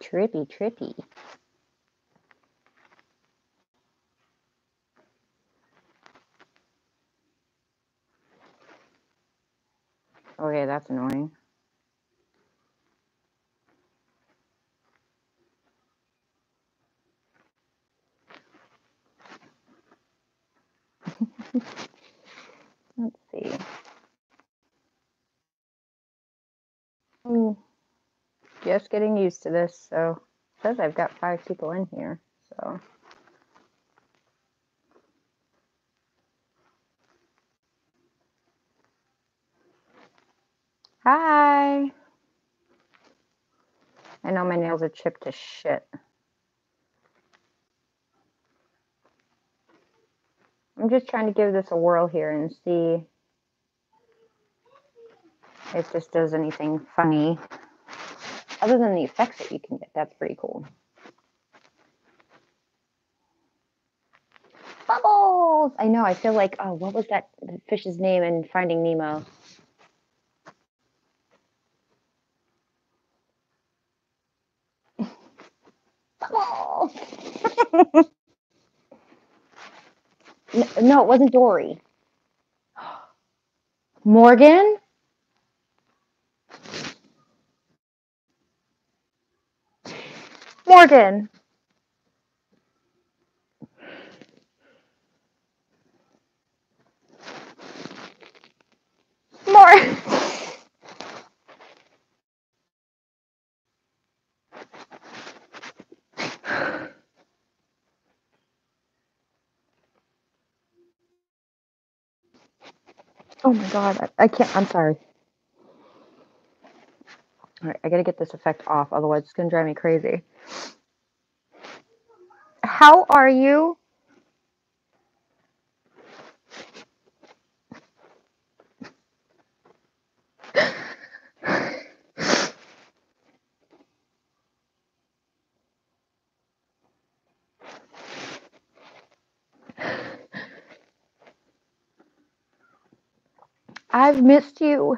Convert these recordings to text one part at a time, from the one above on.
Trippy, trippy. Okay, that's annoying. Let's see. Just getting used to this, so it says I've got 5 people in here, so. Hi! I know my nails are chipped to shit. I'm just trying to give this a whirl here and see if this does anything funny. Other than the effects that you can get, that's pretty cool. Bubbles! I know, I feel like, oh, what was that fish's name in Finding Nemo? Bubbles! No, it wasn't Dory. Morgan? Morgan! More! Oh my god, I can't, I'm sorry. Alright, I gotta get this effect off, otherwise it's gonna drive me crazy. How are you? I've missed you.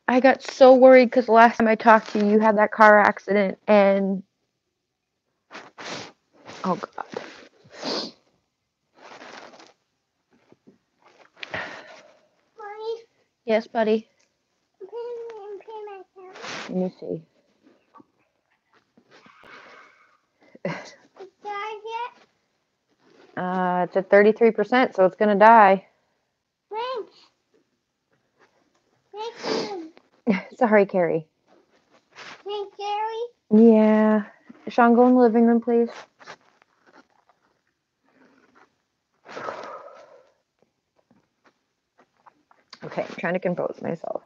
I got so worried because the last time I talked to you, you had that car accident and... Oh, God. Mommy? Yes, buddy? Let me see. It's at 33%, so it's gonna die. Thanks. Sorry, Carrie. Thanks, Carrie? Yeah. Sean, go in the living room, please. Okay, I'm trying to compose myself.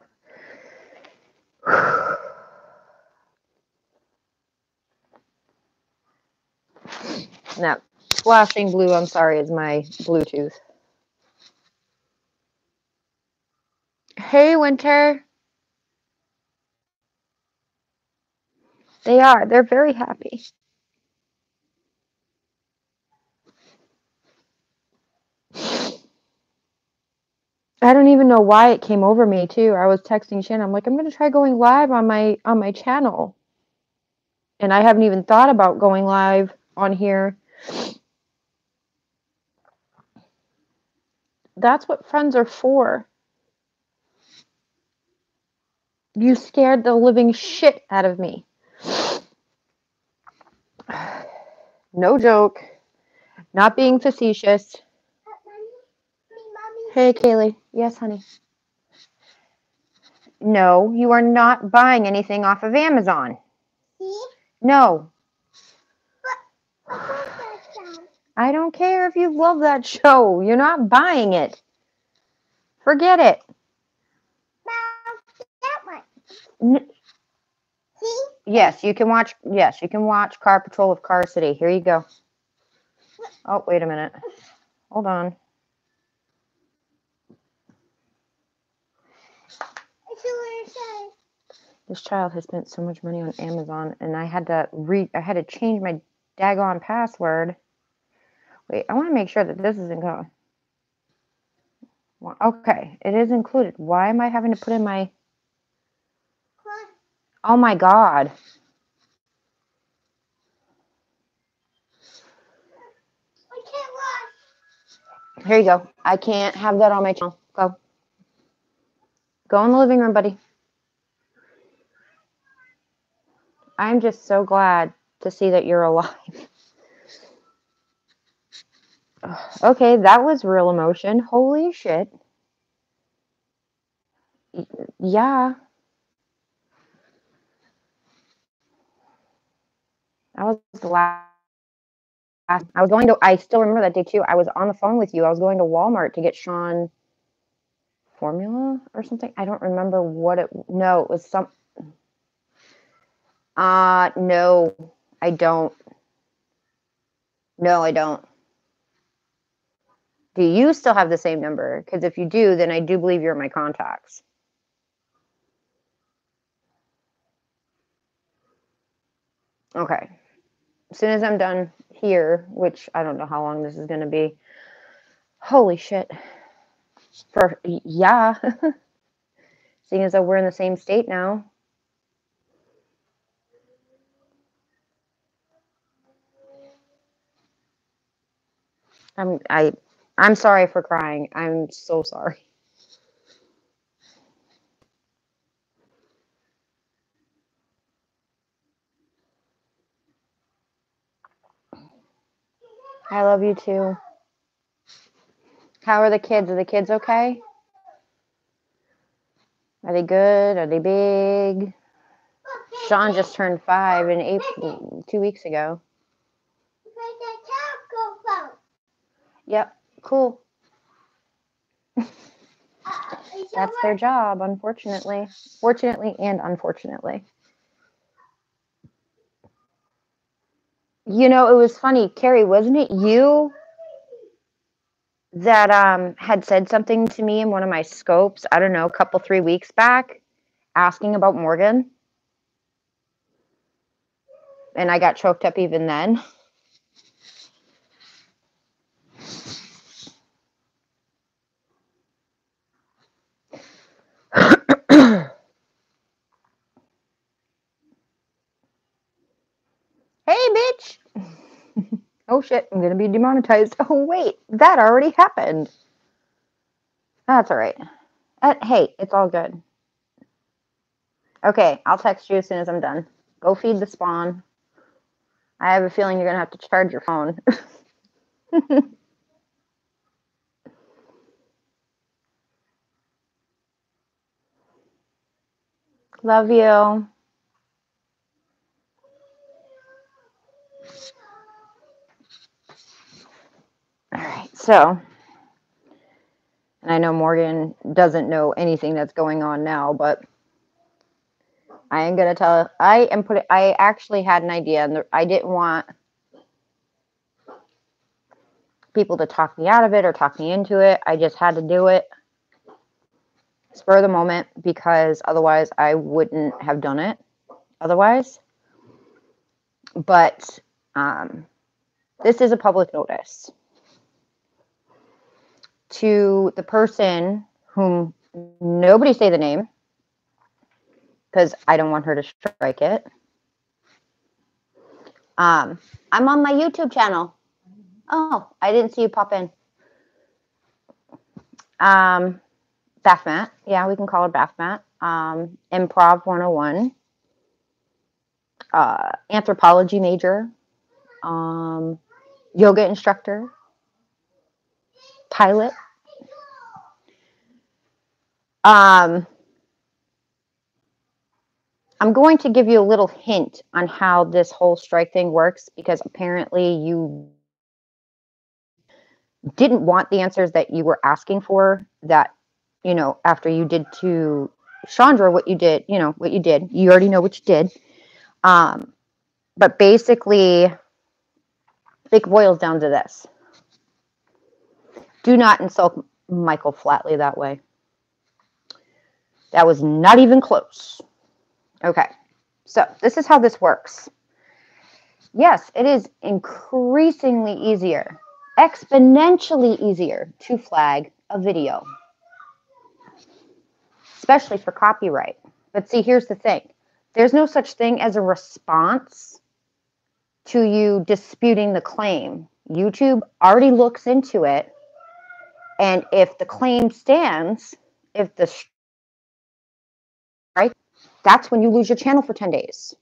Now, flashing blue, I'm sorry, is my Bluetooth. Hey, Winter. They are. They're very happy. I don't even know why it came over me too. I was texting Shannon. I'm like, I'm gonna try going live on my channel, and I haven't even thought about going live on here. That's what friends are for. You scared the living shit out of me. No joke. Not being facetious. Hey, Kaylee. Yes, honey. No, you are not buying anything off of Amazon. See? No. I don't care if you love that show. You're not buying it. Forget it. See? Yes, you can watch. Yes, you can watch Car Patrol of Car City. Here you go. Oh, wait a minute. Hold on. This child has spent so much money on Amazon, and I had to change my daggone password. Wait, I want to make sure that this isn't going. Okay, it is included. Why am I having to put in my... Oh my God. Here you go. I can't have that on my channel. Go. Go in the living room, buddy. I'm just so glad to see that you're alive. Okay, that was real emotion. Holy shit. Yeah. That was the last. I was going to, I still remember that day too. I was on the phone with you. I was going to Walmart to get Sean formula or something. I don't remember what it, no, it was some, no, I don't. No, I don't. Do you still have the same number? Because if you do, then I do believe you're in my contacts. Okay. As soon as I'm done here, which I don't know how long this is going to be. Holy shit. Yeah. Seeing as though we're in the same state now. I'm sorry for crying. I'm so sorry. I love you too. How are the kids? Are the kids okay? Are they good? Are they big? Sean just turned 5 in April, 2 weeks ago. Yep, cool. That's their job, unfortunately. Fortunately and unfortunately. You know, it was funny, Carrie, wasn't it you that had said something to me in one of my scopes, I don't know, a couple, 3 weeks back, asking about Morgan? And I got choked up even then. Hey, bitch! Oh shit, I'm gonna be demonetized. Oh wait, that already happened. That's all right. Hey, it's all good. Okay, I'll text you as soon as I'm done. Go feed the spawn. I have a feeling you're gonna have to charge your phone. Love you. All right, so, and I know Morgan doesn't know anything that's going on now, but I am gonna tell. I actually had an idea, and I didn't want people to talk me out of it or talk me into it. I just had to do it. Spur of the moment, because otherwise I wouldn't have done it otherwise. But this is a public notice to the person whom nobody say the name, because I don't want her to strike it. I'm on my YouTube channel. Oh, I didn't see you pop in. Baphomet. Yeah, we can call her Baphomet. Improv 101. Anthropology major. Yoga instructor. Pilot. I'm going to give you a little hint on how this whole strike thing works, because apparently you didn't want the answers that you were asking for, that, you know, after you did to Chandra what you did, you know, what you did. You already know what you did. But basically, it boils down to this. Do not insult Michael Flatley that way. That was not even close. Okay, so this is how this works. Yes, it is increasingly easier exponentially easier to flag a video, especially for copyright. But see, here's the thing. There's no such thing as a response to you disputing the claim. YouTube already looks into it, and if the claim stands, if the strike, that's when you lose your channel for 10 days.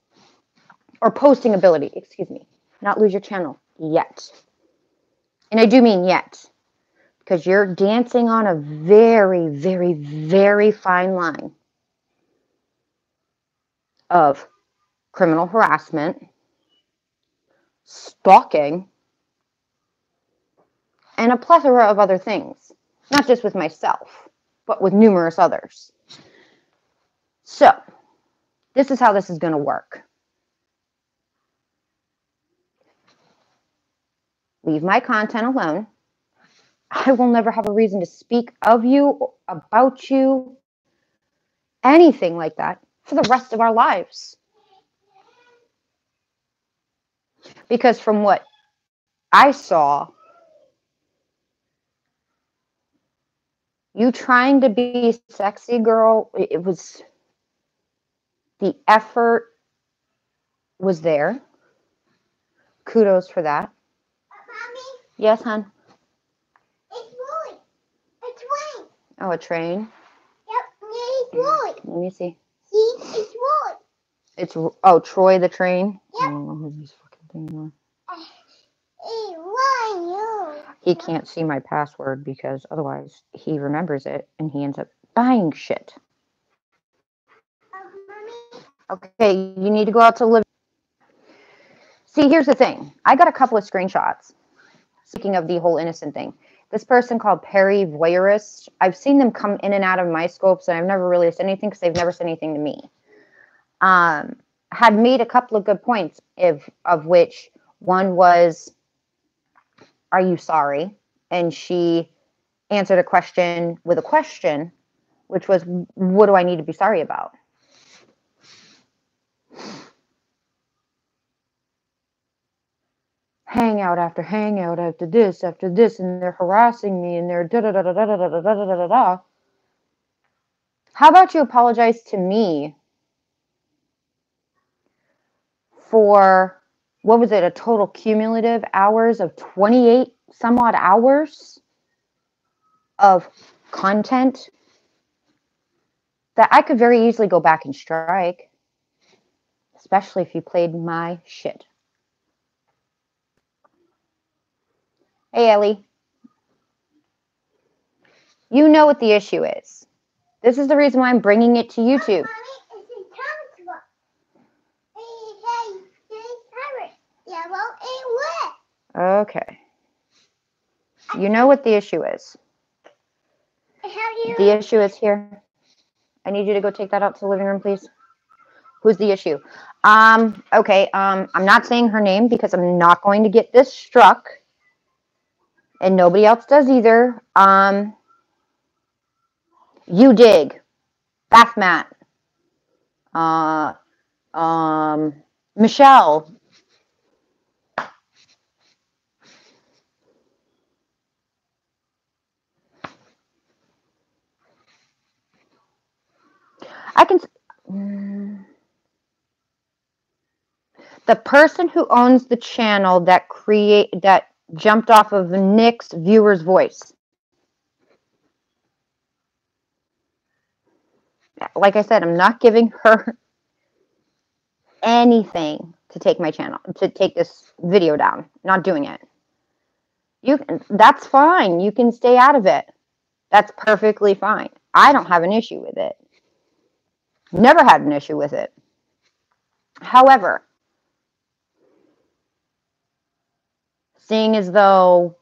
Or posting ability, excuse me. Not lose your channel yet. And I do mean yet, because you're dancing on a very, very, very fine line of criminal harassment, stalking, and a plethora of other things. Not just with myself, but with numerous others. So, this is how this is going to work. Leave my content alone. I will never have a reason to speak of you, about you, anything like that for the rest of our lives. Because from what I saw, you trying to be sexy, girl, it was, the effort was there. Kudos for that. Mommy? Yes, hon? It's rolling. It's rain. Oh, a train? Yep, it's rolling. Let me see. See, it's rolling. It's, oh, Troy the train? Yep. I don't know who this fucking thing is. He can't see my password because otherwise he remembers it and he ends up buying shit. Okay, you need to go out to live. See, here's the thing. I got a couple of screenshots. Speaking of the whole innocent thing. This person called Perry Voyeurist, I've seen them come in and out of my scopes and I've never really said anything because they've never said anything to me. Had made a couple of good points, of which one was, are you sorry? And she answered a question with a question, which was, what do I need to be sorry about? Hangout after this, and they're harassing me, and they're da-da-da-da-da-da-da-da-da-da-da. How about you apologize to me for, what was it, a total cumulative hours of 28 some odd hours of content that I could very easily go back and strike, especially if you played my shit. Hey, Ellie. You know what the issue is. This is the reason why I'm bringing it to YouTube. Okay. You know what the issue is. The issue is here. I need you to go take that out to the living room, please. Who's the issue? Okay, I'm not saying her name because I'm not going to get this struck. And nobody else does either. You dig. Bath mat. Michelle. I can. The person who owns the channel that jumped off of Nick's viewer's voice. Like I said, I'm not giving her anything to take my channel, to take this video down. Not doing it. That's fine. You can stay out of it. That's perfectly fine. I don't have an issue with it. Never had an issue with it. However, seeing as though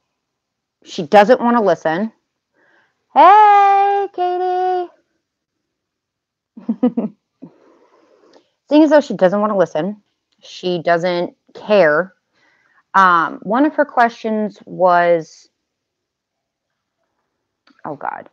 she doesn't want to listen. Hey, Katie. Seeing as though she doesn't want to listen, she doesn't care. One of her questions was, oh God.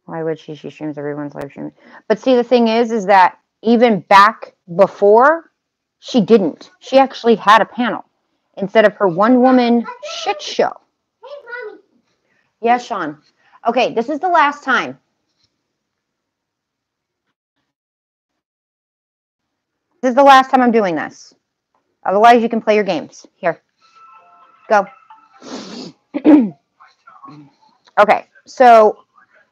Why would she? Streams everyone's live stream. But see, the thing is that even back before She didn't. She actually had a panel instead of her one-woman shit show. Hey, Mommy. Yes, Sean. Okay, this is the last time. This is the last time I'm doing this. Otherwise, you can play your games. Here. Go. Okay, so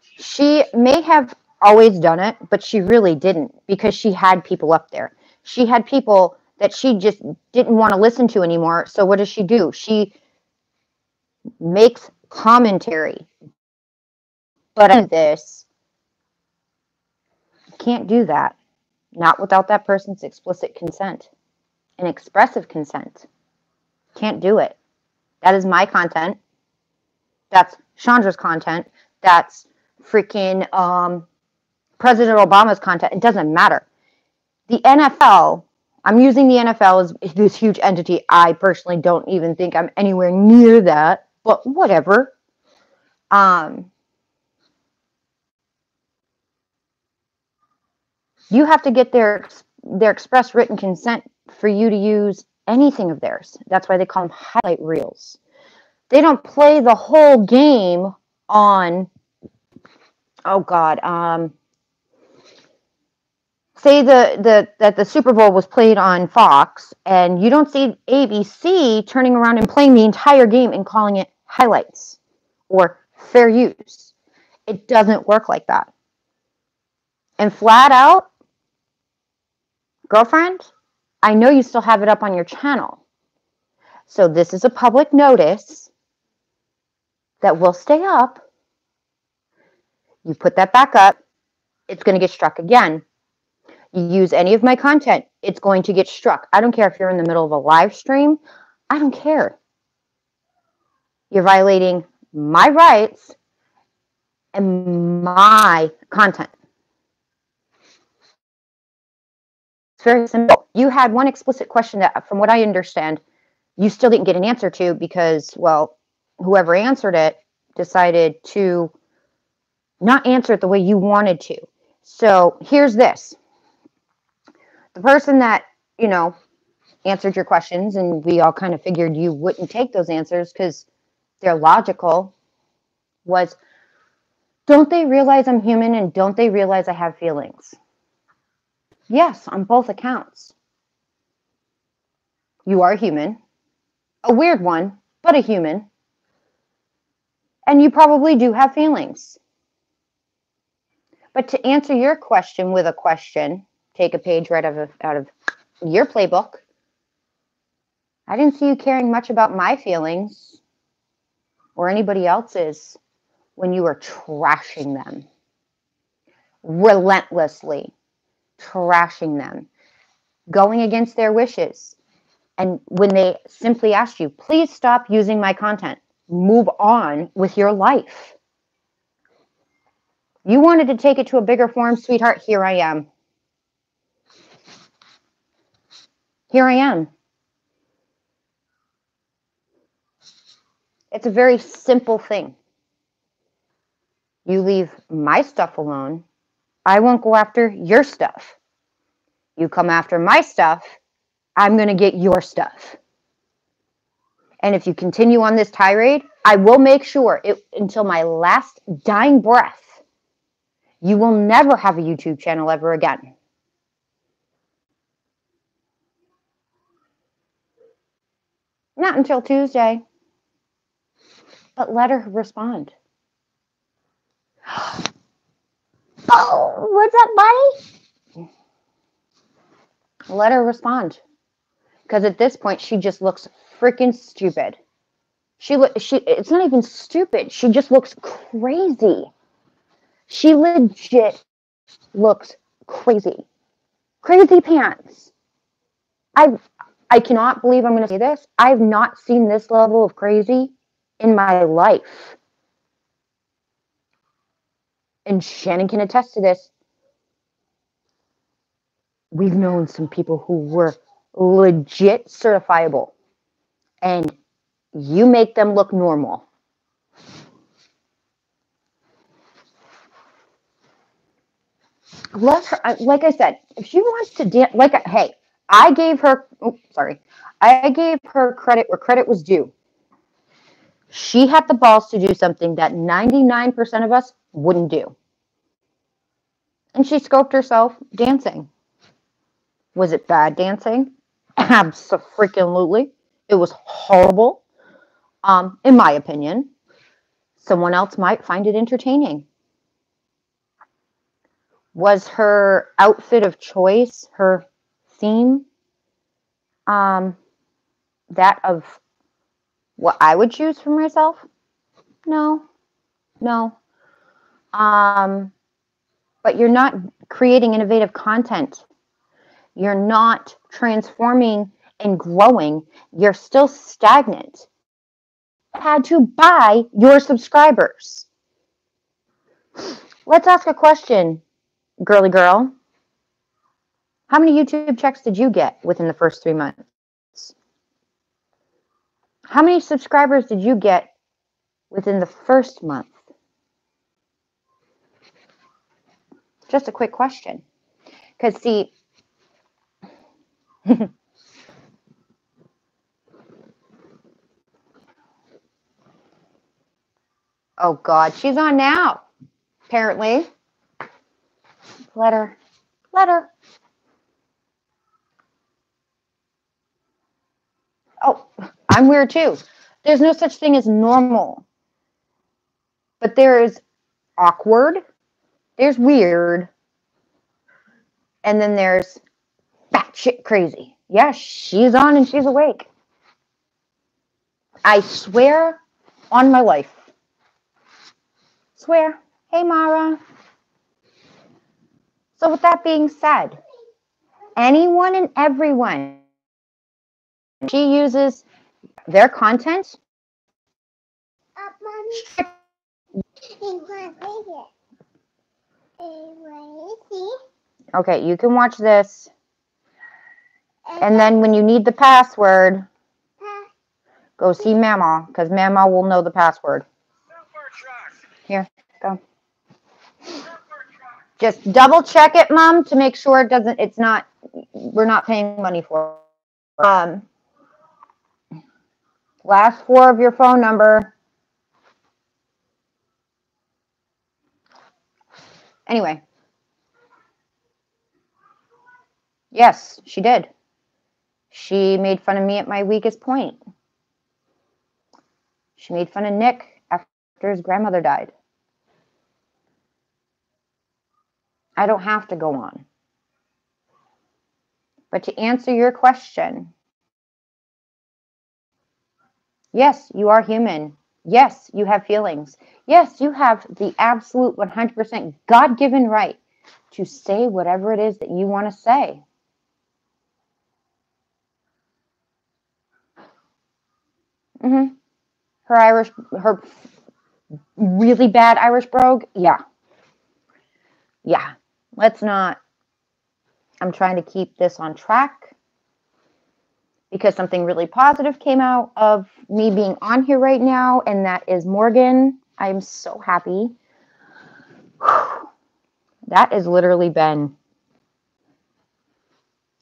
she may have always done it, but she really didn't because she had people up there. She had people that she just didn't want to listen to anymore. So what does she do? She makes commentary. But I do this. Can't do that. Not without that person's explicit consent and expressive consent. Can't do it. That is my content. That's Chandra's content. That's freaking President Obama's content. It doesn't matter. The NFL, I'm using the NFL as this huge entity. I personally don't even think I'm anywhere near that, but whatever. You have to get their express written consent for you to use anything of theirs. That's why they call them highlight reels. They don't play the whole game on, oh God, say that the Super Bowl was played on Fox, and you don't see ABC turning around and playing the entire game and calling it highlights or fair use. It doesn't work like that. And flat out, girlfriend, I know you still have it up on your channel. So this is a public notice that will stay up. You put that back up, it's going to get struck again. You use any of my content, it's going to get struck. I don't care if you're in the middle of a live stream. I don't care. You're violating my rights and my content. It's very simple. You had one explicit question that, from what I understand, you still didn't get an answer to because, well, whoever answered it decided to not answer it the way you wanted to. So here's this. The person that, answered your questions, and we all kind of figured you wouldn't take those answers because they're logical, was, don't they realize I'm human and don't they realize I have feelings? Yes, on both accounts. You are human. A weird one, but a human. And you probably do have feelings. But to answer your question with a question, take a page right out of your playbook. I didn't see you caring much about my feelings or anybody else's when you were trashing them. Relentlessly trashing them. Going against their wishes. And when they simply asked you, please stop using my content. Move on with your life. You wanted to take it to a bigger form, sweetheart. Here I am. Here I am. It's a very simple thing. You leave my stuff alone. I won't go after your stuff. You come after my stuff, I'm going to get your stuff. And if you continue on this tirade, I will make sure until my last dying breath, you will never have a YouTube channel ever again. Not until Tuesday. But let her respond. Oh, what's up, buddy? Let her respond. Because at this point, she just looks freaking stupid. It's not even stupid. She just looks crazy. She legit looks crazy. Crazy pants. I cannot believe I'm going to say this. I've not seen this level of crazy in my life. And Shannon can attest to this. We've known some people who were legit certifiable. And you make them look normal. Let her, like I said, if she wants to dance, hey, I gave her, I gave her credit where credit was due. She had the balls to do something that 99% of us wouldn't do. And she scoped herself dancing. Was it bad dancing? Abso-freaking-lutely. It was horrible, in my opinion. Someone else might find it entertaining. Was her outfit of choice, her theme, that of what I would choose for myself? No. But you're not creating innovative content. You're not transforming and growing. You're still stagnant. You had to buy your subscribers. Let's ask a question, girly girl. How many YouTube checks did you get within the first 3 months? How many subscribers did you get within the first month? Just a quick question. Because, see, oh, God, she's on now, apparently. Let her. Oh, I'm weird, too. There's no such thing as normal. But there's awkward, there's weird, and then there's batshit crazy. Yeah, she's on and she's awake. I swear on my life. Swear. Hey, Mara. So with that being said, anyone and everyone, she uses their content. Okay, you can watch this. And then when you need the password, go see Mama, because Mama will know the password. Here, go. Just double check it, Mom, to make sure we're not paying money for it. Last 4 of your phone number. Anyway. Yes, she did. She made fun of me at my weakest point. She made fun of Nick after his grandmother died. I don't have to go on. But to answer your question, yes, you are human. Yes, you have feelings. Yes, you have the absolute 100% God-given right to say whatever it is that you want to say. Her really bad Irish brogue, yeah. Let's not. I'm trying to keep this on track because something really positive came out of me being on here right now, and that is Morgan. I'm so happy. That has literally been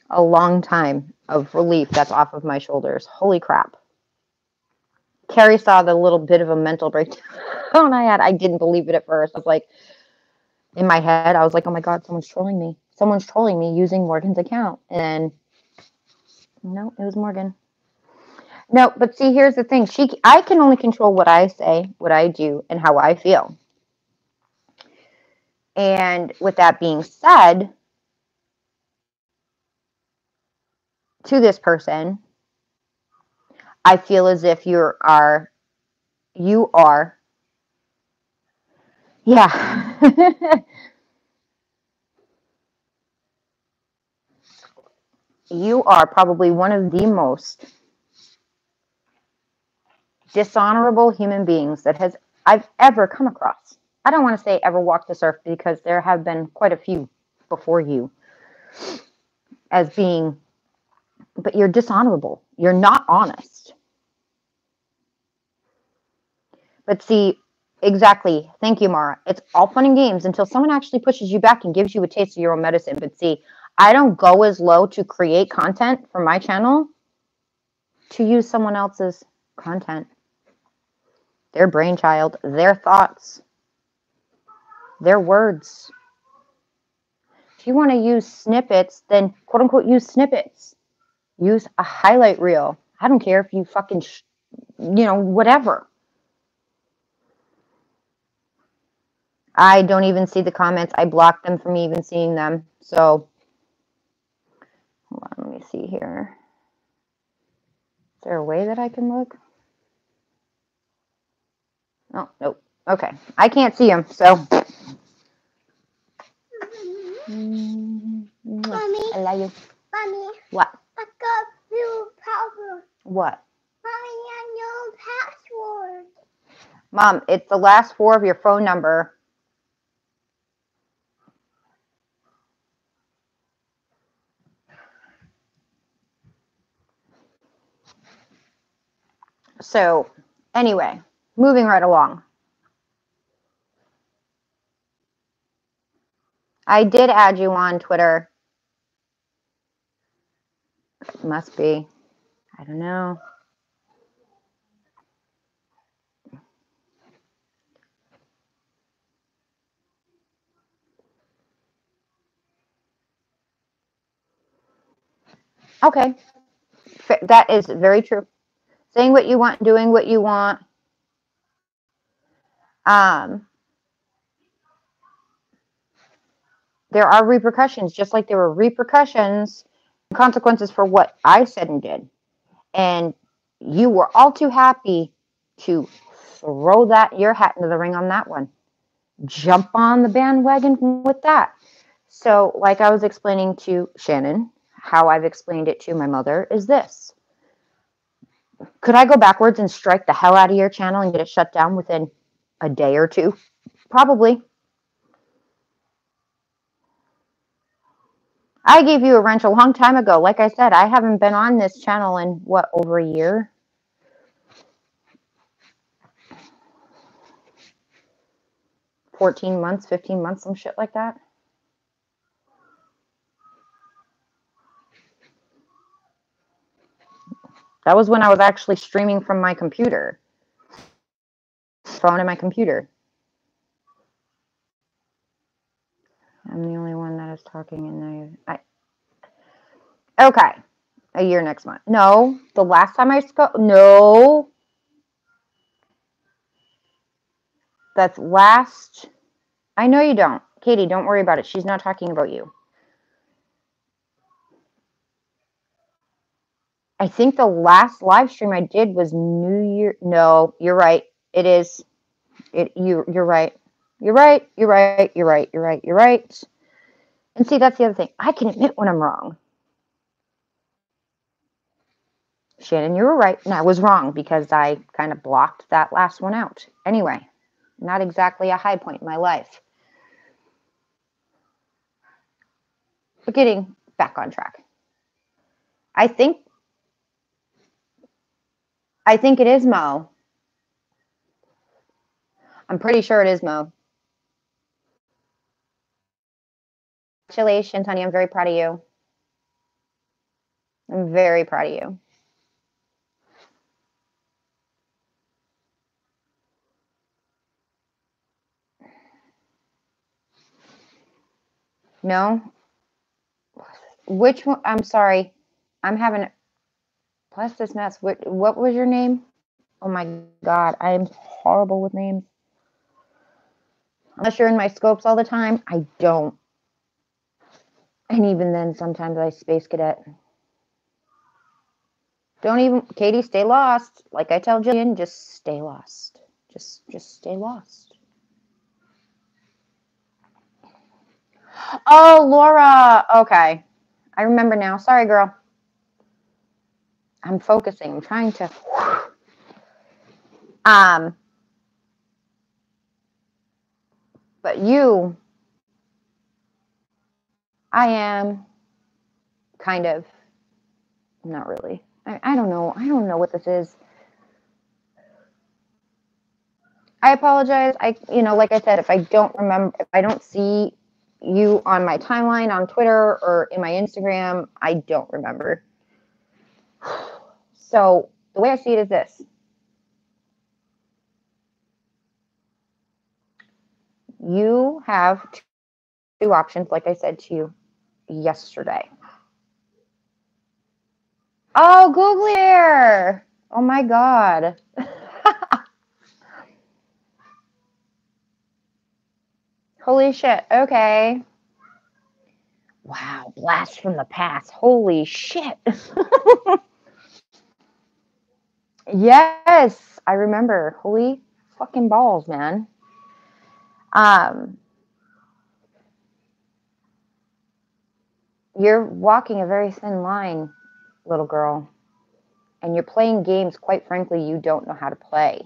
a long time of relief that's off of my shoulders. Holy crap. Carrie saw the little bit of a mental breakdown I had. I didn't believe it at first. I was like, in my head, I was like, oh my God, someone's trolling me. Someone's trolling me using Morgan's account. And no, it was Morgan. No, but see, here's the thing. I can only control what I say, what I do, and how I feel. And with that being said, to this person, I feel as if you are, yeah. You are probably one of the most dishonorable human beings that I've ever come across. I don't want to say ever walked this earth because there have been quite a few before you as being, but you're dishonorable. You're not honest. But see, exactly. Thank you, Mara. It's all fun and games until someone actually pushes you back and gives you a taste of your own medicine. But see, I don't go as low to create content for my channel to use someone else's content, their brainchild, their thoughts, their words. If you want to use snippets, then quote unquote use snippets. Use a highlight reel. I don't care if you fucking, whatever. I don't even see the comments. I blocked them from even seeing them. So, hold on, let me see here. Is there a way that I can look? Oh, nope. Okay. I can't see them, so. Mommy. I love you. Mommy. What? I got new password. What? Mommy, I know password. Mom, it's the last 4 of your phone number. So, anyway, moving right along. I did add you on Twitter. Must be. I don't know. Okay. That is very true. Saying what you want, doing what you want. There are repercussions, just like there were repercussions and consequences for what I said and did. And you were all too happy to throw your hat into the ring on that one. Jump on the bandwagon with that. So, like I was explaining to Shannon, how I've explained it to my mother is this. Could I go backwards and strike the hell out of your channel and get it shut down within a day or two? Probably. I gave you a wrench a long time ago. Like I said, I haven't been on this channel in, what, over a year? $14 months, 15 months, some shit like that. That was when I was actually streaming from my computer. Phone and my computer. I'm the only one that is talking in there. Okay. A year next month. No. The last time I spoke. No. That's last. I know you don't. Katie, don't worry about it. She's not talking about you. I think the last live stream I did was New Year. No, you're right. It is. You're right. You're right. You're right. You're right. You're right. You're right. And see, that's the other thing. I can admit when I'm wrong. Shannon, you were right, and I was wrong because I kind of blocked that last one out. Anyway, not exactly a high point in my life. But getting back on track. I think it is Mo. I'm pretty sure it is Mo. Congratulations, honey. I'm very proud of you. I'm very proud of you. No? Which one? I'm sorry. I'm having. Bless this mess. What was your name? Oh my God. I'm horrible with names. Unless you're in my scopes all the time, I don't. And even then, sometimes I space cadet. Don't even, Katie, stay lost. Like I tell Jillian, just stay lost. Just stay lost. Oh, Laura. Okay. I remember now. Sorry, girl. I'm focusing. I'm trying to. But you, I am kind of, not really. I don't know. I don't know what this is. I apologize. Like I said, if I don't remember, if I don't see you on my timeline on Twitter or in my Instagram. I don't remember. So the way I see it is this. You have two options, like I said to you yesterday. Oh, Googlier! Oh my God. Holy shit. Okay. Wow. Blast from the past. Holy shit. Yes, I remember. Holy fucking balls, man. You're walking a very thin line, little girl. And you're playing games, quite frankly, you don't know how to play.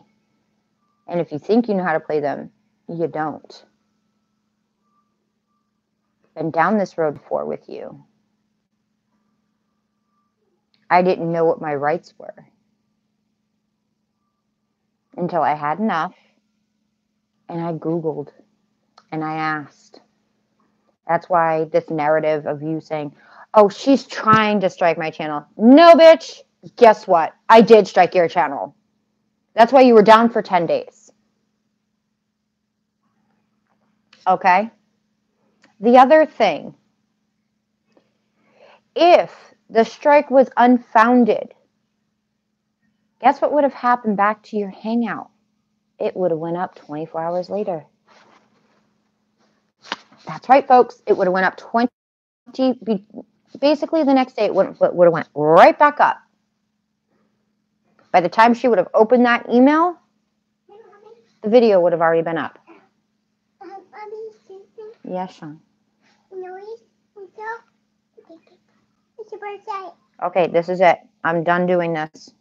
And if you think you know how to play them, you don't. Been down this road before with you. I didn't know what my rights were until I had enough, and I Googled, and I asked. That's why this narrative of you saying, oh, she's trying to strike my channel. No, bitch. Guess what? I did strike your channel. That's why you were down for 10 days. Okay? The other thing, if the strike was unfounded, guess what would have happened back to your hangout? It would have went up 24 hours later. That's right, folks. It would have went up 20. Basically, the next day, it would have went right back up. By the time she would have opened that email, the video would have already been up. Yes, Sean. It's your birthday. Okay, this is it. I'm done doing this.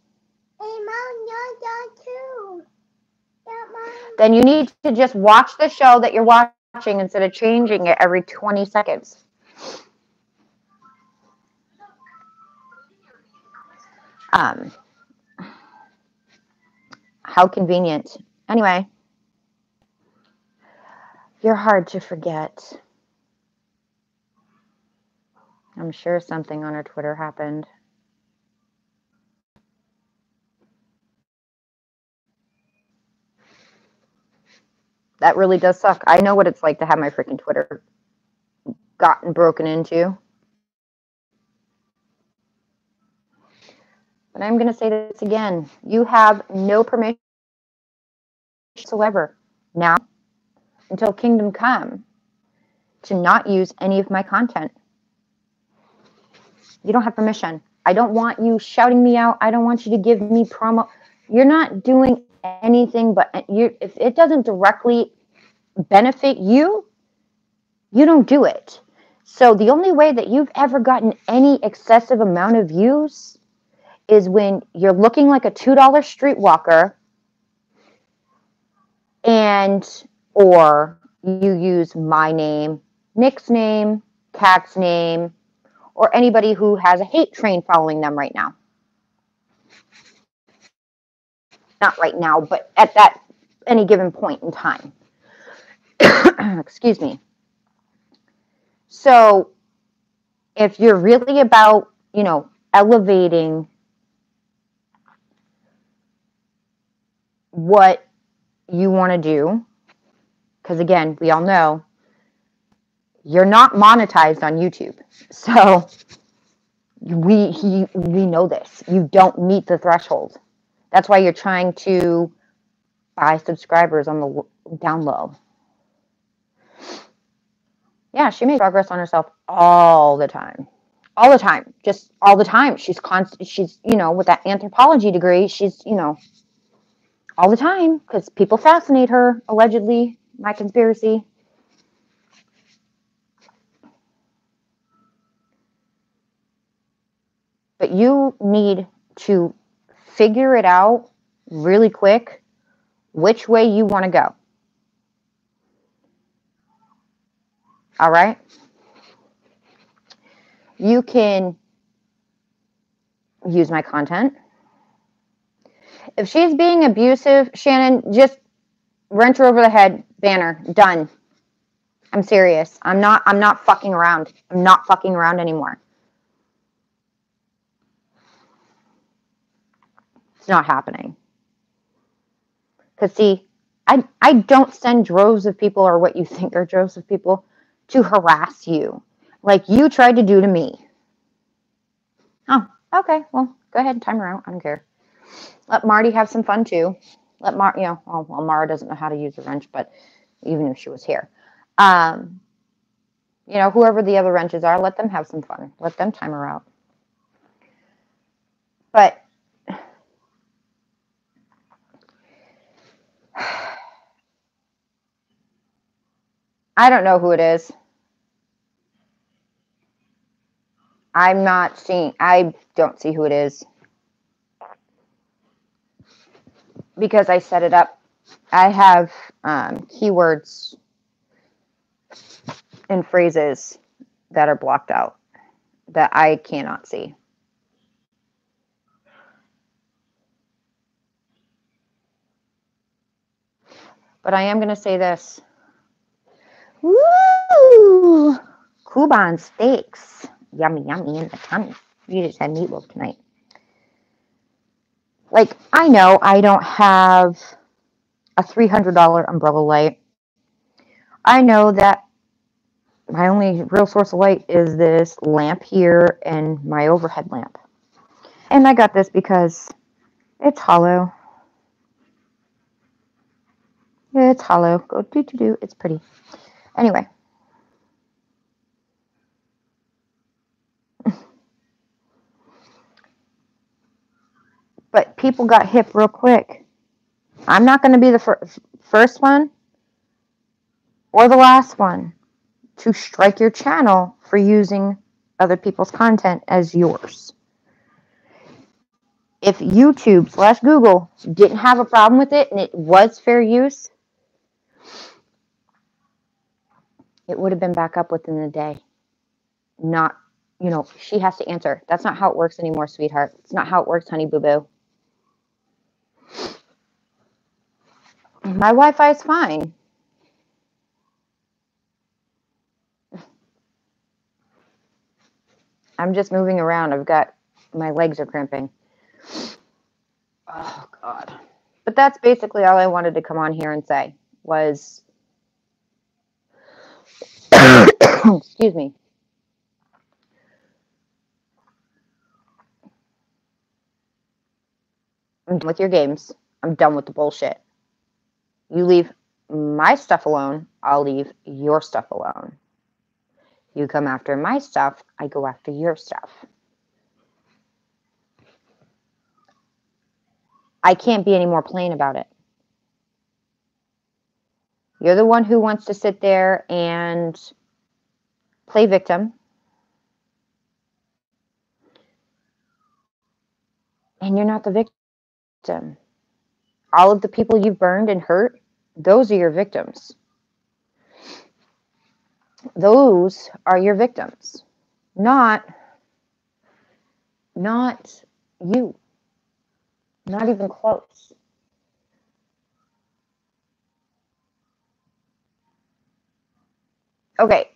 Hey, Mom, you're done too. Not Mom. Then you need to just watch the show that you're watching instead of changing it every 20 seconds. How convenient. Anyway, you're hard to forget. I'm sure something on her Twitter happened. That really does suck. I know what it's like to have my freaking Twitter gotten broken into. But I'm going to say this again. You have no permission whatsoever now until Kingdom Come to not use any of my content. You don't have permission. I don't want you shouting me out. I don't want you to give me promo. You're not doing anything, but if it doesn't directly benefit you, you don't do it. So the only way that you've ever gotten any excessive amount of views is when you're looking like a $2 streetwalker or you use my name, Nick's name, Kat's name, or anybody who has a hate train following them right now. Not right now, but at that any given point in time. Excuse me. So if you're really about, elevating what you want to do, because again, we all know you're not monetized on YouTube. So we know this. You don't meet the threshold. That's why you're trying to buy subscribers on the down low. Yeah, she makes progress on herself all the time. All the time. Just all the time. She's with that anthropology degree, she's, all the time, because people fascinate her, allegedly, my conspiracy. But you need to figure it out really quick which way you want to go. All right? You can use my content. If she's being abusive, Shannon, just wrench her over the head, ban her, done. I'm serious. I'm not fucking around. I'm not fucking around anymore. It's not happening. Because see, I don't send droves of people, or what you think are droves of people, to harass you like you tried to do to me. Oh, okay. Well, go ahead and time her out. I don't care. Let Marty have some fun too. Let Mara doesn't know how to use a wrench, but even if she was here, whoever the other wrenches are, let them have some fun. Let them time her out. But I don't know who it is. I don't see who it is. Because I set it up. I have keywords and phrases that are blocked out that I cannot see. But I am going to say this. Woo! Kuban steaks. Yummy, yummy in the tummy. You just had meatloaf tonight. Like, I know I don't have a $300 umbrella light. I know that my only real source of light is this lamp here and my overhead lamp. And I got this because it's hollow. It's hollow. Go do. It's pretty. Anyway. But people got hip real quick. I'm not going to be the first one or the last one to strike your channel for using other people's content as yours. If YouTube/Google didn't have a problem with it and it was fair use, it would have been back up within the day. Not, she has to answer. That's not how it works anymore, sweetheart. It's not how it works, honey boo boo. My Wi-Fi is fine. I'm just moving around. My legs are cramping. Oh, God. But that's basically all I wanted to come on here and say was, excuse me. I'm done with your games. I'm done with the bullshit. You leave my stuff alone, I'll leave your stuff alone. You come after my stuff, I go after your stuff. I can't be any more plain about it. You're the one who wants to sit there and play victim. And you're not the victim. All of the people you've burned and hurt, those are your victims. Those are your victims. Not you. Not even close. Okay,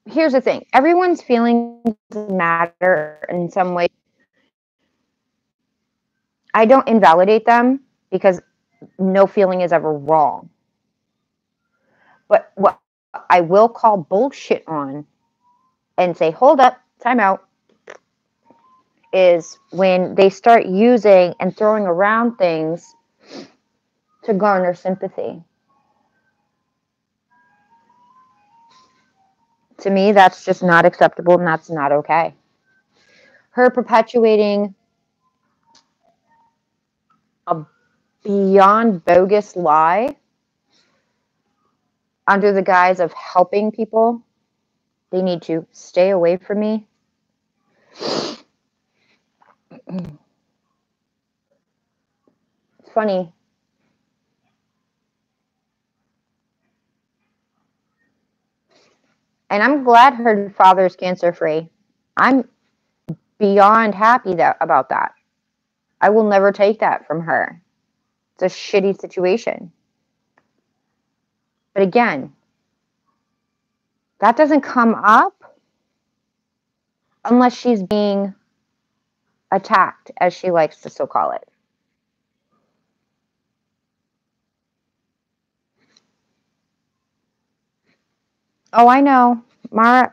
here's the thing. Everyone's feelings matter in some way. I don't invalidate them because no feeling is ever wrong. But what I will call bullshit on and say, hold up, time out, is when they start using and throwing around things to garner sympathy. To me, that's just not acceptable and that's not okay. Her perpetuating a beyond bogus lie under the guise of helping people, they need to stay away from me. It's funny. And I'm glad her father's cancer-free. I'm beyond happy about that. I will never take that from her. It's a shitty situation. But again, That doesn't come up unless she's being attacked, as she likes to so call it. Oh, I know. Mara,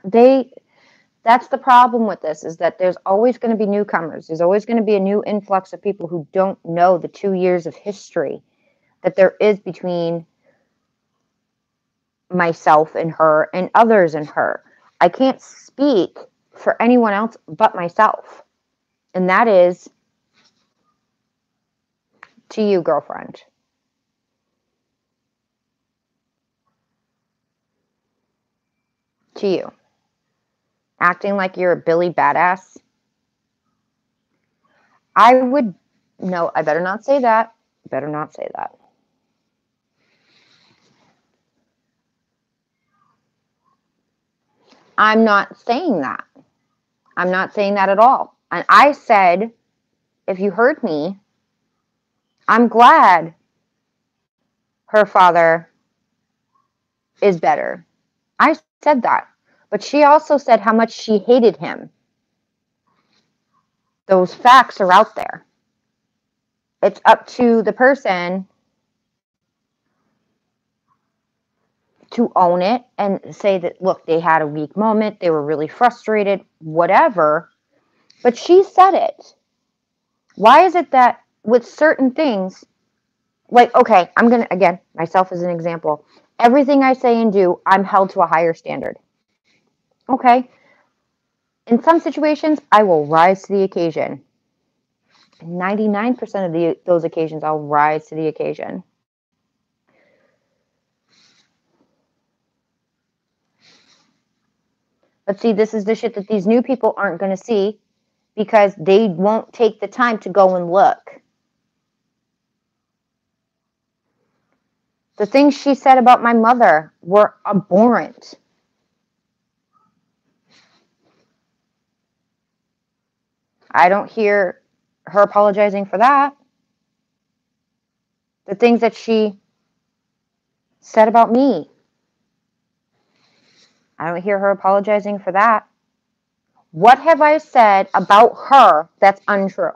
that's the problem with this, is that there's always going to be newcomers. There's always going to be a new influx of people who don't know the 2 years of history that there is between myself and her and others and her. I can't speak for anyone else but myself. And that is to you, girlfriend. To you. Acting like you're a Billy badass. No, I better not say that. Better not say that. I'm not saying that. I'm not saying that at all. And I said, if you heard me, I'm glad her father is better. I said that. But she also said how much she hated him. Those facts are out there. It's up to the person to own it and say that, look, they had a weak moment, they were really frustrated, whatever. But she said it. Why is it that with certain things, like, okay, I'm going to, again, myself as an example, everything I say and do, I'm held to a higher standard. Okay. In some situations, I will rise to the occasion. 99% of those occasions, I'll rise to the occasion. But see, this is the shit that these new people aren't going to see because they won't take the time to go and look. The things she said about my mother were abhorrent. I don't hear her apologizing for that. The things that she said about me, I don't hear her apologizing for that. What have I said about her that's untrue?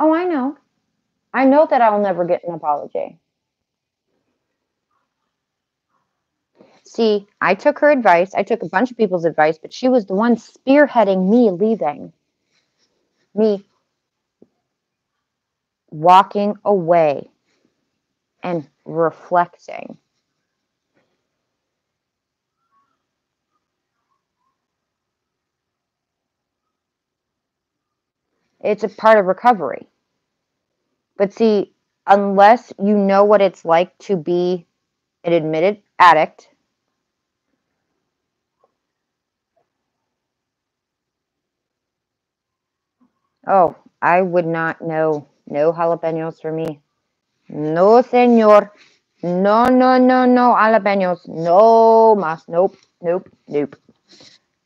Oh, I know. I know that I'll never get an apology. See, I took her advice. I took a bunch of people's advice, but she was the one spearheading me leaving. Me walking away and reflecting. It's a part of recovery. But see, unless you know what it's like to be an admitted addict, oh, I would not know. No jalapenos for me. No, senor. No, no, no, no jalapenos. No mas. Nope, nope, nope.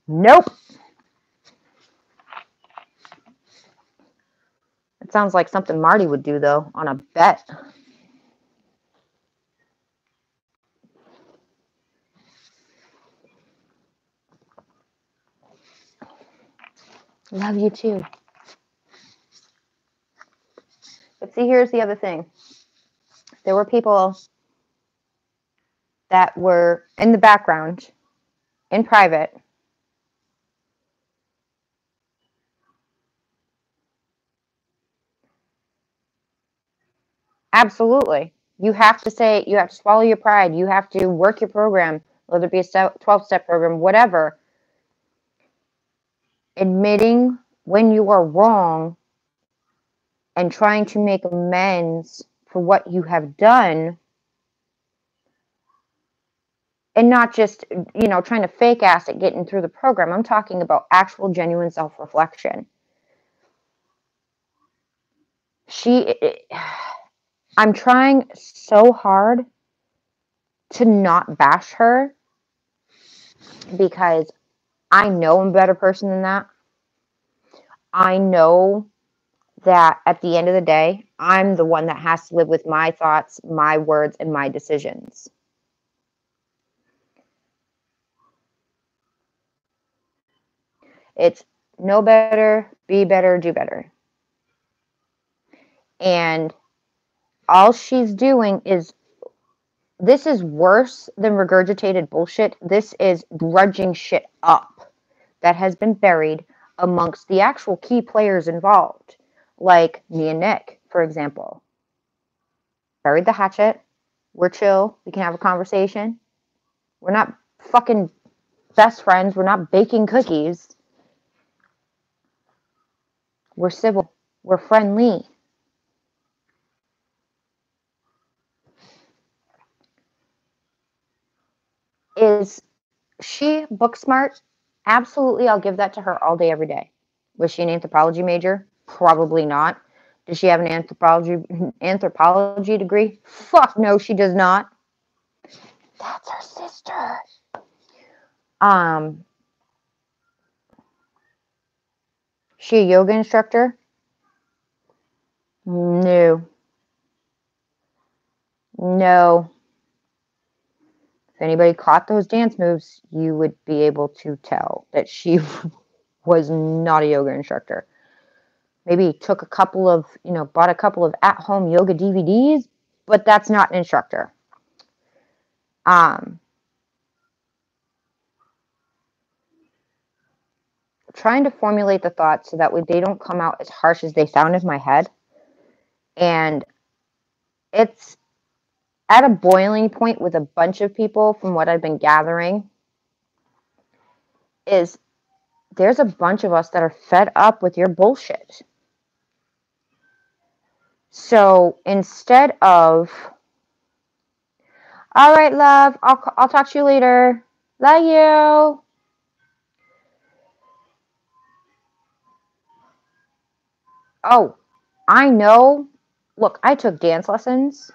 Nope. It sounds like something Marty would do, though, on a bet. Love you too. But see, here's the other thing. There were people that were in the background, in private. Absolutely. You have to say, you have to swallow your pride. You have to work your program, whether it be a 12-step program, whatever. Admitting when you are wrong and trying to make amends for what you have done, and not just, trying to fake ass at getting through the program. I'm talking about actual genuine self-reflection. I'm trying so hard to not bash her because I know I'm a better person than that. I know that at the end of the day, I'm the one that has to live with my thoughts, my words, and my decisions. It's know better, be better, do better. And all she's doing is, this is worse than regurgitated bullshit. This is grudging shit up that has been buried amongst the actual key players involved, like me and Nick, for example. Buried the hatchet. We're chill. We can have a conversation. We're not fucking best friends. We're not baking cookies. We're civil. We're friendly. Is she book smart? Absolutely, I'll give that to her all day, every day. Was she an anthropology major? Probably not. Does she have an anthropology degree? Fuck no, she does not. That's her sister. She a yoga instructor? No. No. If anybody caught those dance moves, you would be able to tell that she was not a yoga instructor. Maybe took a couple of, bought a couple of at-home yoga DVDs, but that's not an instructor. Trying to formulate the thoughts so that way they don't come out as harsh as they sound in my head. And it's at a boiling point with a bunch of people from what I've been gathering. Is there's a bunch of us that are fed up with your bullshit. So instead of, all right, love, I'll talk to you later. Love you. Oh, I know. Look, I took dance lessons.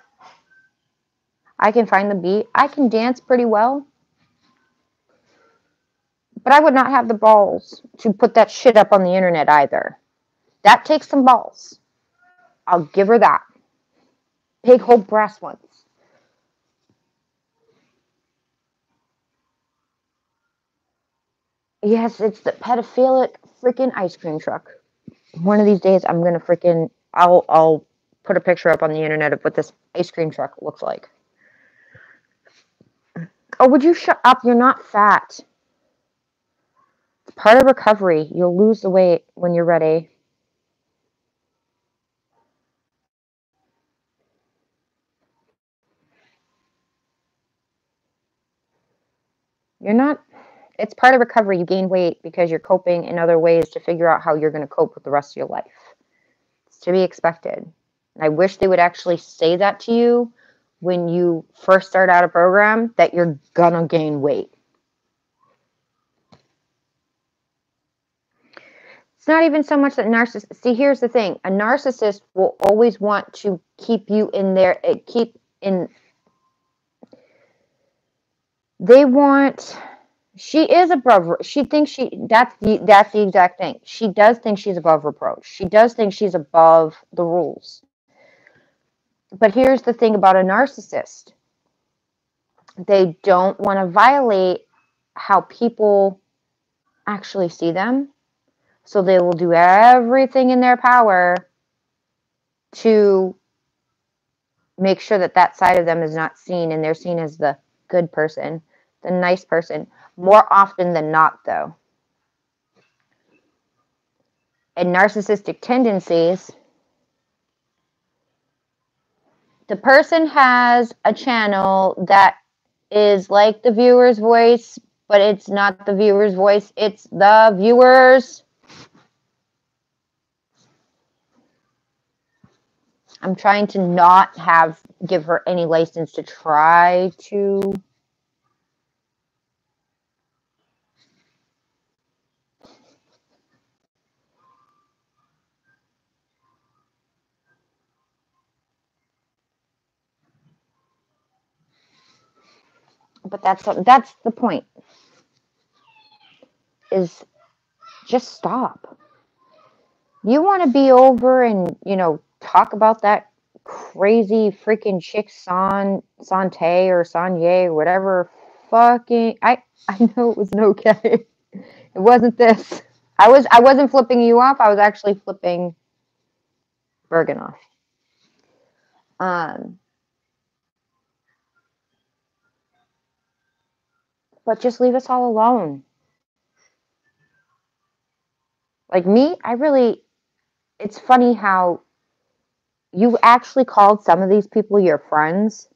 I can find the beat. I can dance pretty well. But I would not have the balls to put that shit up on the internet either. That takes some balls. I'll give her that. Big whole brass ones. Yes, it's the pedophilic freaking ice cream truck. One of these days, I'm gonna freaking. I'll put a picture up on the internet of what this ice cream truck looks like. Oh, would you shut up? You're not fat. It's part of recovery. You'll lose the weight when you're ready. You're not. It's part of recovery. You gain weight because you're coping in other ways to figure out how you're going to cope with the rest of your life. It's to be expected. And I wish they would actually say that to you when you first start out a program, that you're going to gain weight. It's not even so much that narcissist. See, here's the thing. A narcissist will always want to keep you in there. They want. She is above. She thinks that's the exact thing. She does think she's above reproach. She does think she's above the rules. But here's the thing about a narcissist. They don't want to violate how people actually see them. So they will do everything in their power to make sure that that side of them is not seen, and they're seen as the good person, the nice person. More often than not, though. And narcissistic tendencies, the person has a channel that is like the viewer's voice, but it's not the viewer's voice, it's the viewer's. I'm trying to not give her any license to try to. But that's the point. Is just stop. You want to be over and talk about that crazy freaking chick Sante or Sanye or whatever. Fucking, I know it was an okay. It wasn't this. I wasn't flipping you off. I was actually flipping Bergen off. But just leave us all alone. Like me, it's funny how you actually called some of these people your friends.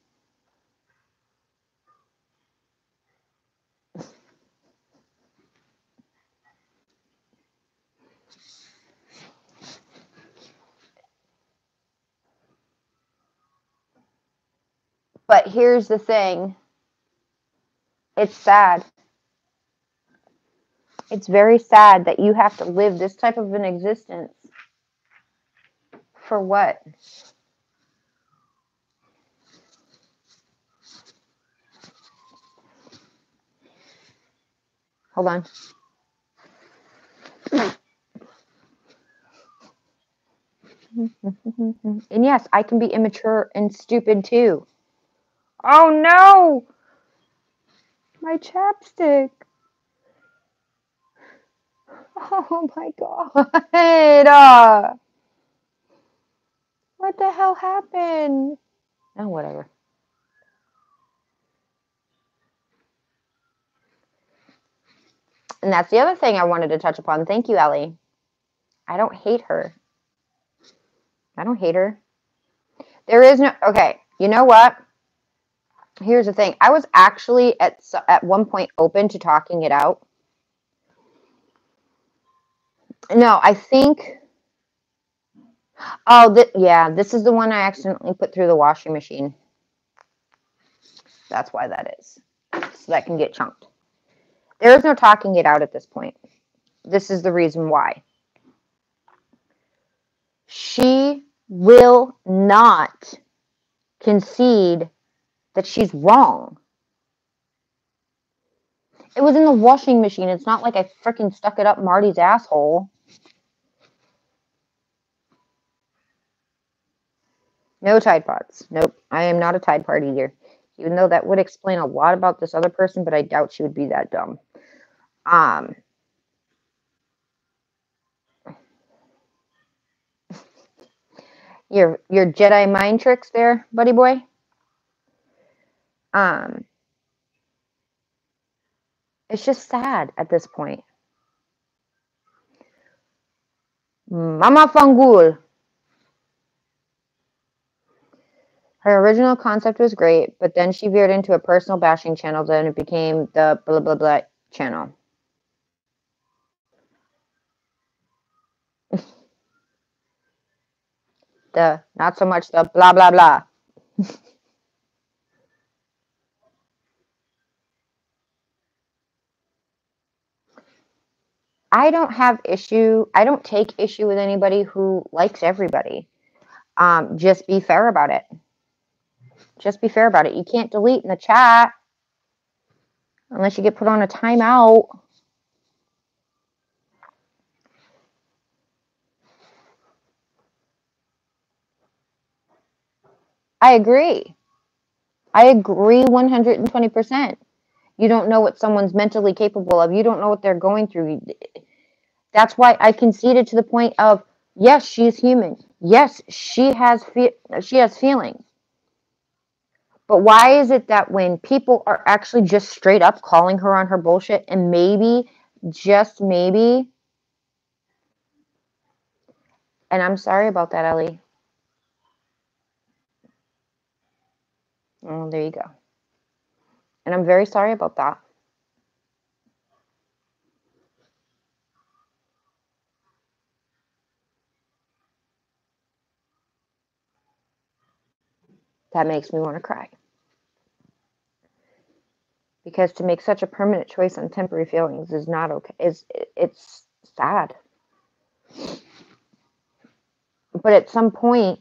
But here's the thing. It's sad. It's very sad that you have to live this type of an existence. For what? Hold on. And yes, I can be immature and stupid too. Oh no! My chapstick. Oh my god. What the hell happened? Oh, whatever. And that's the other thing I wanted to touch upon. Thank you, Ellie. I don't hate her. I don't hate her. There is no... Okay, you know what? Here's the thing. I was actually at one point open to talking it out. No, I think... Oh, yeah, this is the one I accidentally put through the washing machine. That's why that is. So that can get chunked. There is no talking it out at this point. This is the reason why. She will not concede that she's wrong. It was in the washing machine. It's not like I freaking stuck it up Marty's asshole. No Tide Pods. Nope. I am not a Tide Pod either. Even though that would explain a lot about this other person, but I doubt she would be that dumb. Your Jedi mind tricks there, buddy boy. It's just sad at this point. Mama Fangul. Her original concept was great, but then she veered into a personal bashing channel, then it became the blah blah blah channel. The not so much the blah blah blah. I don't take issue with anybody who likes everybody. Just be fair about it. Just be fair about it. You can't delete in the chat unless you get put on a timeout. I agree. I agree 120%. You don't know what someone's mentally capable of. You don't know what they're going through. That's why I conceded to the point of, yes, she's human. Yes, she has feelings. But why is it that when people are actually just straight up calling her on her bullshit and maybe, just maybe, and I'm sorry about that, Ellie. Oh, there you go. And I'm very sorry about that. That makes me want to cry. Because to make such a permanent choice on temporary feelings is not okay. It's sad. But at some point,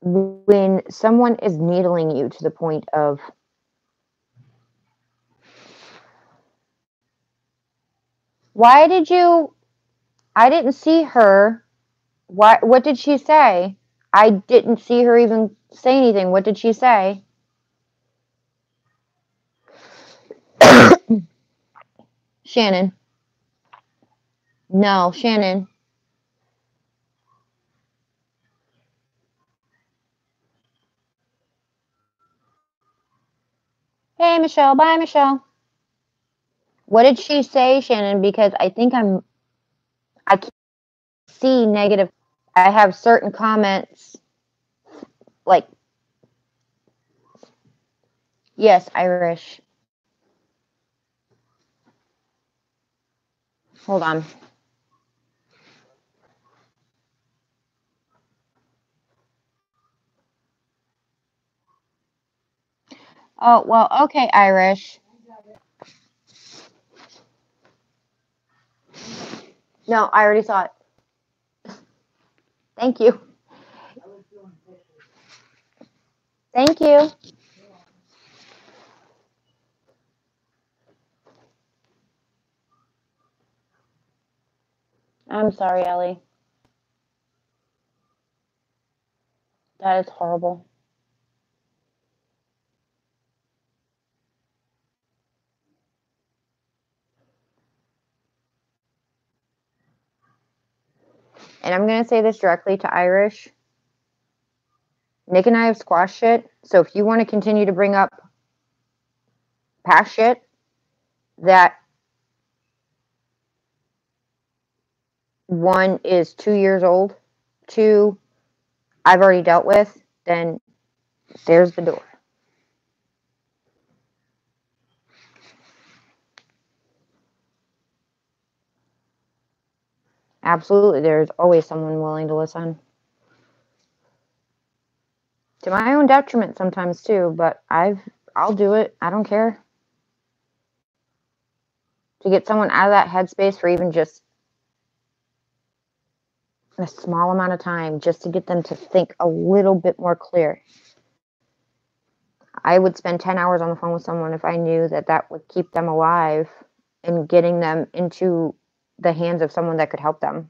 when someone is needling you to the point of why did you I didn't see her. What did she say? I didn't see her even say anything. What did she say? Shannon. No, Shannon. Hey, Michelle. Bye, Michelle. What did she say, Shannon? Because I think I can't see negative. I have certain comments like, yes, Irish. Hold on. Oh, well, okay, Irish. No, I already saw it. Thank you. Thank you. I'm sorry, Ellie. That is horrible. And I'm going to say this directly to Irish. Nick and I have squashed it. So if you want to continue to bring up past shit that one is 2 years old, two I've already dealt with, then there's the door. Absolutely, there's always someone willing to listen. To my own detriment sometimes too, but I'll do it. I don't care. To get someone out of that headspace for even just a small amount of time, just to get them to think a little bit more clear. I would spend 10 hours on the phone with someone if I knew that that would keep them alive and getting them into the hands of someone that could help them.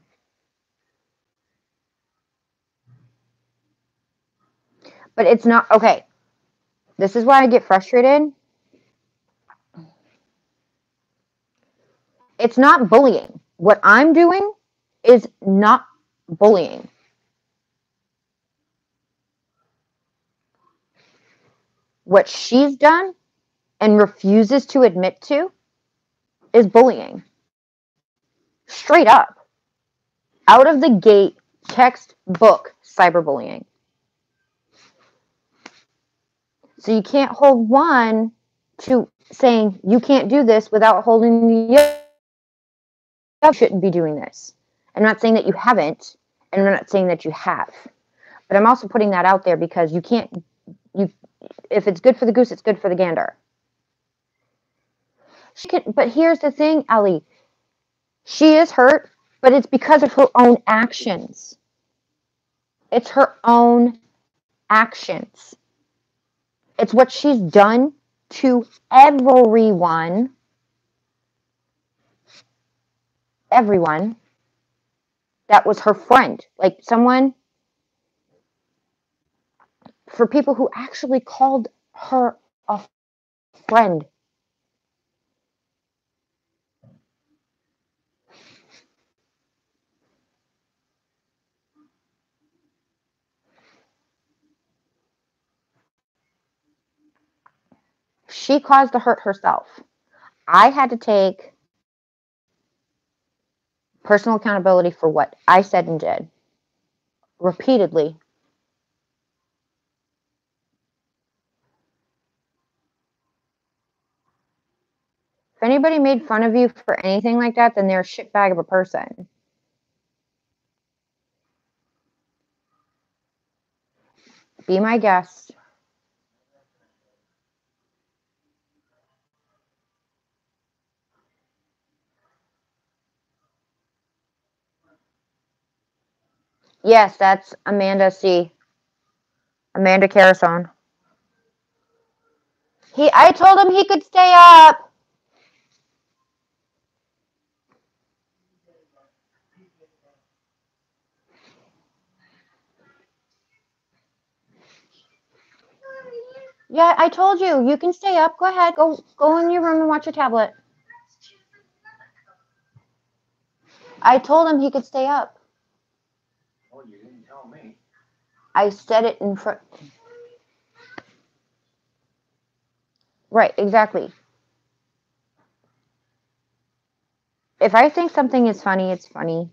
But it's not okay. This is why I get frustrated. It's not bullying. What I'm doing is not bullying. What she's done and refuses to admit to is bullying. Straight up. Out of the gate, textbook cyberbullying. So you can't hold one to saying you can't do this without holding the other. You shouldn't be doing this. I'm not saying that you haven't, and I'm not saying that you have. But I'm also putting that out there because you can't, if it's good for the goose, it's good for the gander. But here's the thing, Ellie. She is hurt, but it's because of her own actions. It's her own actions. It's what she's done to everyone. Everyone that was her friend. Like someone, for people who actually called her a friend. She caused the hurt herself. I had to take personal accountability for what I said and did repeatedly. If anybody made fun of you for anything like that, then they're a shitbag of a person. Be my guest. Yes, that's Amanda C. Amanda Carasone. I told him he could stay up. Yeah, I told you. You can stay up. Go ahead. Go in your room and watch your tablet. I told him he could stay up. Well, you didn't tell me. I said it in front. Right, exactly. If I think something is funny, it's funny.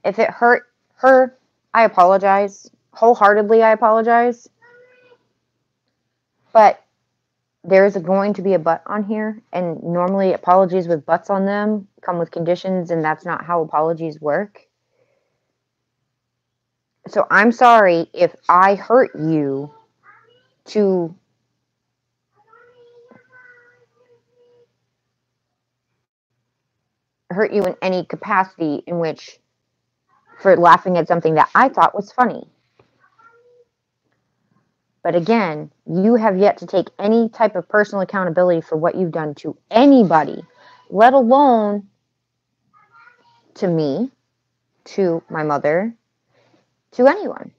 If it hurt her, I apologize. Wholeheartedly, I apologize. But there's going to be a but on here, and normally apologies with buts on them come with conditions, and that's not how apologies work. So I'm sorry if I hurt you to hurt you in any capacity in which for laughing at something that I thought was funny. But again, you have yet to take any type of personal accountability for what you've done to anybody, let alone to me, to my mother, to anyone.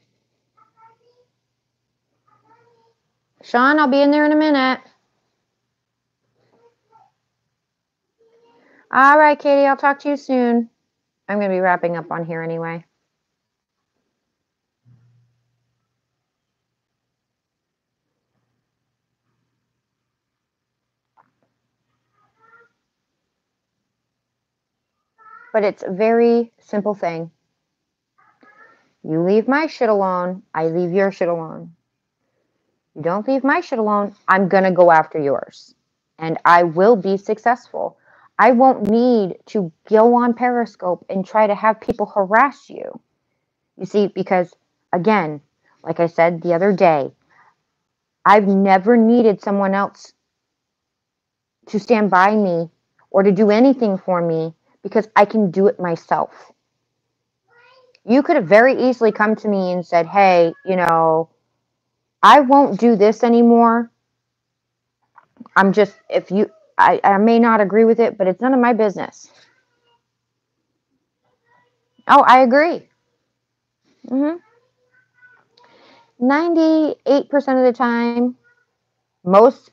Sean, I'll be in there in a minute. All right, Katie, I'll talk to you soon. I'm going to be wrapping up on here anyway. But it's a very simple thing. You leave my shit alone, I leave your shit alone. You don't leave my shit alone, I'm going to go after yours. And I will be successful. I won't need to go on Periscope and try to have people harass you. You see, because again, like I said the other day, I've never needed someone else to stand by me or to do anything for me because I can do it myself. You could have very easily come to me and said, hey, I won't do this anymore. I may not agree with it, but it's none of my business. Oh, I agree. 98% of the time, most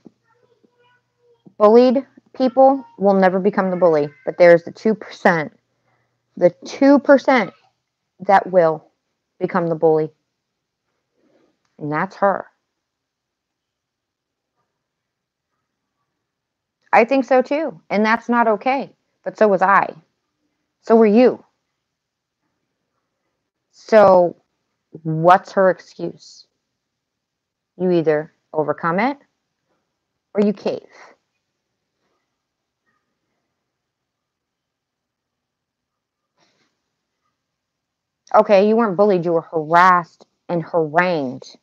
bullied people will never become the bully, but there's the 2%. The 2% that will become the bully. And that's her. I think so too. And that's not okay. But so was I. So were you. So what's her excuse? You either overcome it or you cave. Okay, you weren't bullied, you were harassed and harangued.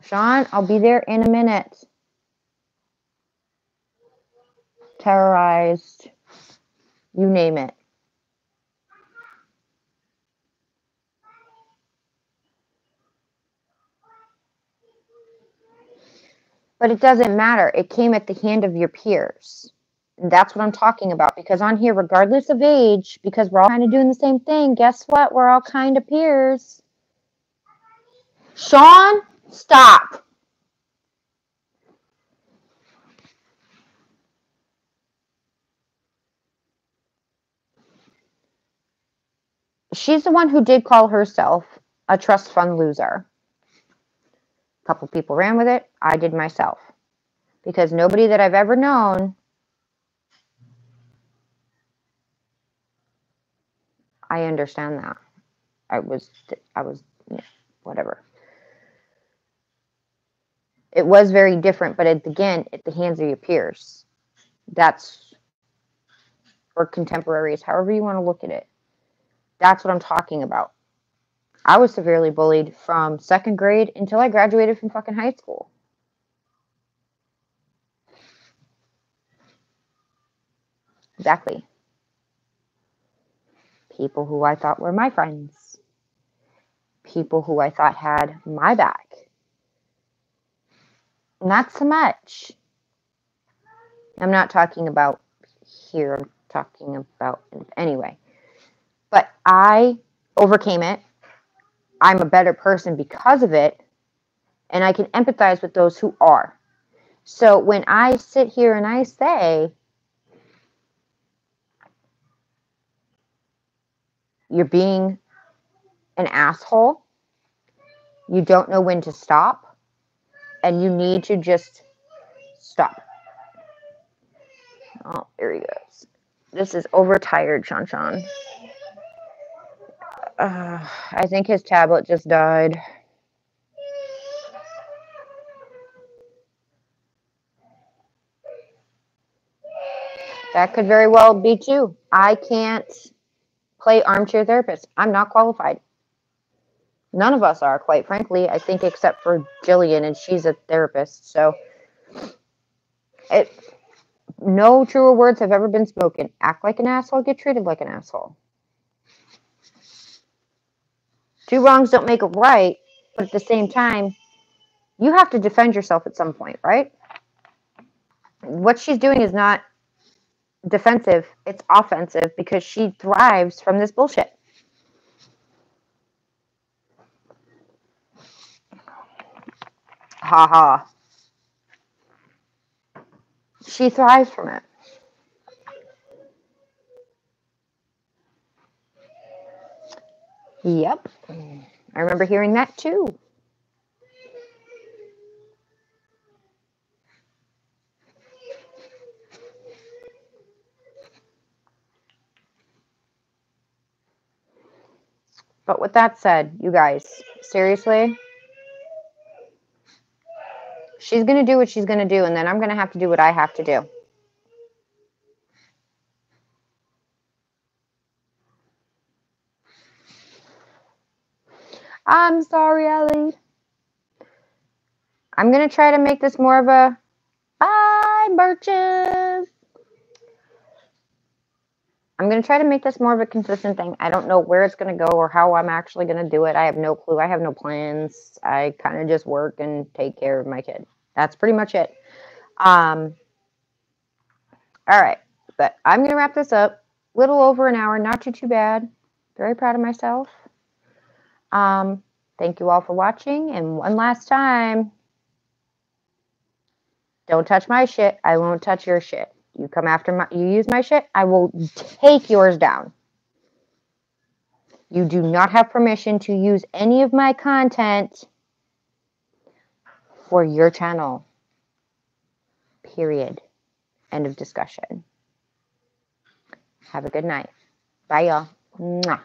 Sean, I'll be there in a minute. Terrorized. You name it. But it doesn't matter. It came at the hand of your peers. And that's what I'm talking about. Because on here, regardless of age, because we're all kind of doing the same thing, guess what? We're all kind of peers. Sean, stop. She's the one who did call herself a trust fund loser. A couple people ran with it. I did myself. Because nobody that I've ever known, I understand that. I was, whatever. It was very different, but again, at the hands of your peers. That's, or contemporaries, however you want to look at it. That's what I'm talking about. I was severely bullied from second grade until I graduated from fucking high school. Exactly. People who I thought were my friends. people who I thought had my back. Not so much. I'm not talking about here. I'm talking about anyway. But I overcame it. I'm a better person because of it. And I can empathize with those who are. So when I sit here and I say, you're being an asshole, you don't know when to stop, and you need to just stop. Oh, there he goes. This is overtired, Sean Sean. I think his tablet just died. That could very well be too. I can't play armchair therapist. I'm not qualified. None of us are, quite frankly, I think, except for Jillian, and she's a therapist. So, no truer words have ever been spoken. Act like an asshole, get treated like an asshole. Two wrongs don't make a right, but at the same time, you have to defend yourself at some point, right? What she's doing is not defensive, it's offensive because she thrives from this bullshit. Ha ha. She thrives from it. Yep. I remember hearing that too. But with that said, you guys, seriously, she's going to do what she's going to do, and then I'm going to have to do what I have to do. I'm sorry, Ellie. I'm going to try to make this more of a bye, Birches. I'm going to try to make this more of a consistent thing. I don't know where it's going to go or how I'm actually going to do it. I have no clue. I have no plans. I kind of just work and take care of my kid. That's pretty much it. All right. But I'm going to wrap this up. Little over an hour. Not too bad. Very proud of myself. Thank you all for watching. And one last time, don't touch my shit. I won't touch your shit. You come after you use my shit, I will take yours down. You do not have permission to use any of my content for your channel. Period. End of discussion. Have a good night. Bye, y'all. Mwah.